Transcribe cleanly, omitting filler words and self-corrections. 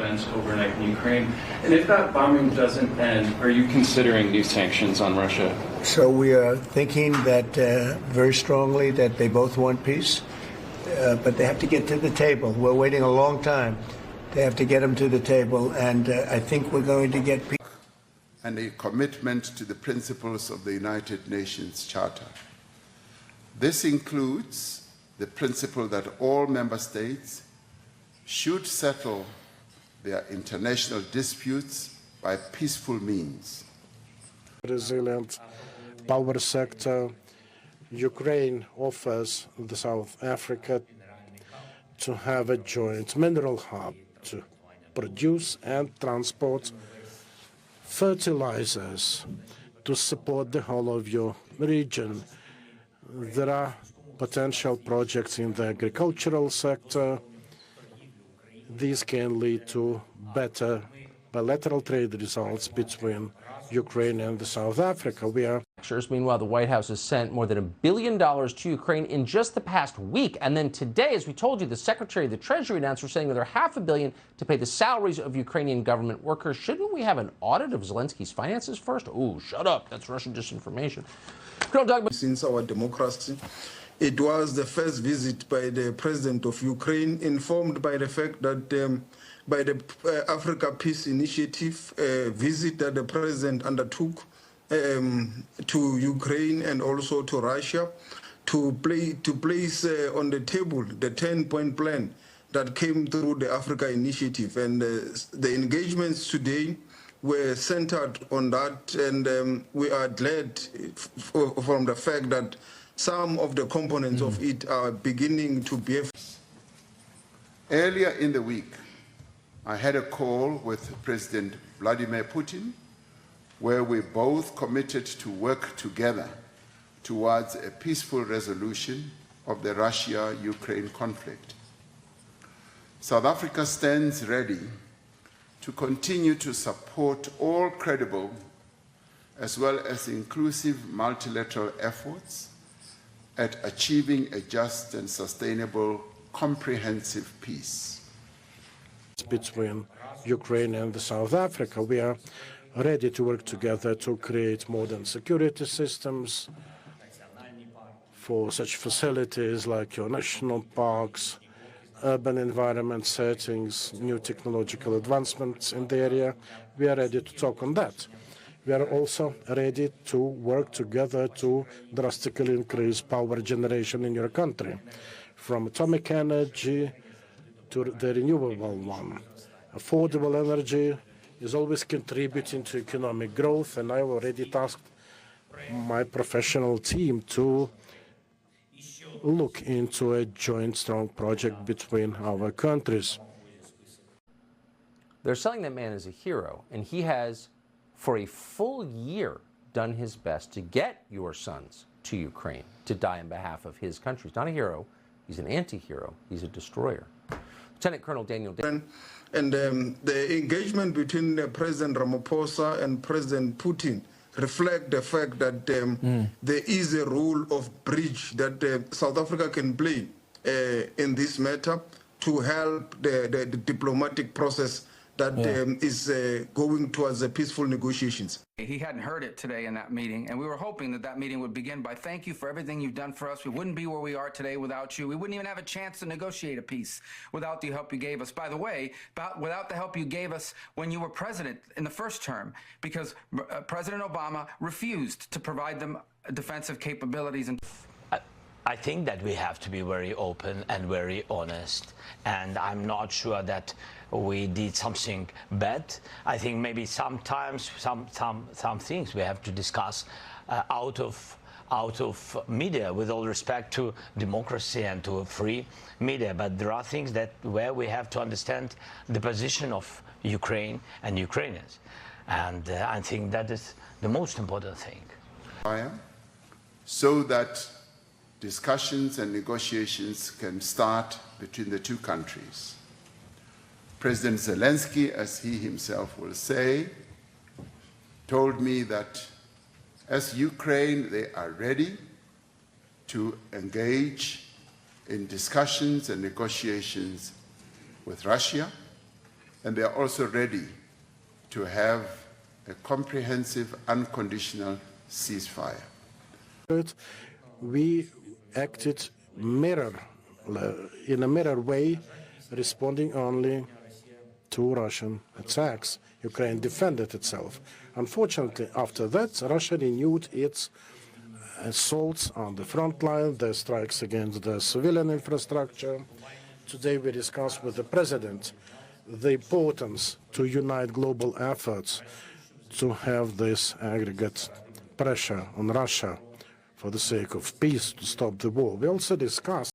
events overnight in Ukraine? And if that bombing doesn't end, are you considering new sanctions on Russia? So we are thinking that very strongly that they both want peace, but they have to get to the table. We're waiting a long time. They have to get them to the table, and I think we're going to get peace. And a commitment to the principles of the United Nations Charter. This includes the principle that all member states should settle their international disputes by peaceful means. Resilient power sector, Ukraine offers the South Africa to have a joint mineral hub to produce and transport fertilizers to support the whole of your region. There are potential projects in the agricultural sector. These can lead to better bilateral trade results between Ukraine and South Africa. Meanwhile, the White House has sent more than $1 billion to Ukraine in just the past week. And then today, as we told you, the Secretary of the Treasury announced we're sending another $500 million to pay the salaries of Ukrainian government workers. Shouldn't we have an audit of Zelensky's finances first? Ooh, shut up. That's Russian disinformation. Since our democracy, it was the first visit by the President of Ukraine, informed by the fact that by the Africa Peace Initiative visit that the President undertook to Ukraine and also to Russia to place on the table the 10-point plan that came through the Africa Initiative. And the engagements today were centered on that, and we are glad from the fact that some of the components of it are beginning to bear. Earlier in the week, I had a call with President Vladimir Putin, where we both committed to work together towards a peaceful resolution of the Russia-Ukraine conflict. South Africa stands ready to continue to support all credible as well as inclusive multilateral efforts at achieving a just and sustainable, comprehensive peace. Between Ukraine and South Africa, we are ready to work together to create modern security systems for such facilities like your national parks, urban environment settings, new technological advancements in the area. We are ready to talk on that. We are also ready to work together to drastically increase power generation in your country, from atomic energy to the renewable one. Affordable energy is always contributing to economic growth, and I already tasked my professional team to look into a joint strong project between our countries. They're selling that man as a hero, and he has, for a full year, done his best to get your sons to Ukraine to die on behalf of his country. He's not a hero. He's an anti-hero. He's a destroyer. Lieutenant Colonel Daniel. And the engagement between President Ramaphosa and President Putin reflect the fact that there is a role of bridge that South Africa can play in this matter to help the diplomatic process that is going towards the peaceful negotiations. He hadn't heard it today in that meeting, and we were hoping that that meeting would begin by thank you for everything you've done for us. We wouldn't be where we are today without you. We wouldn't even have a chance to negotiate a peace without the help you gave us. By the way, without the help you gave us when you were president in the first term, because President Obama refused to provide them defensive capabilities. And I think that we have to be very open and very honest, and I'm not sure that we did something bad. I think maybe sometimes some things we have to discuss out of media, with all respect to democracy and to a free media. But there are things that where we have to understand the position of Ukraine and Ukrainians, and I think that is the most important thing. So that discussions and negotiations can start between the two countries. President Zelensky, as he himself will say, told me that as Ukraine, they are ready to engage in discussions and negotiations with Russia, and they are also ready to have a comprehensive, unconditional ceasefire. We acted in a mirror way, responding only to Russian attacks. Ukraine defended itself. Unfortunately, after that, Russia renewed its assaults on the front line, the strikes against the civilian infrastructure. Today we discussed with the President the importance to unite global efforts to have this aggregate pressure on Russia for the sake of peace to stop the war. We also discussed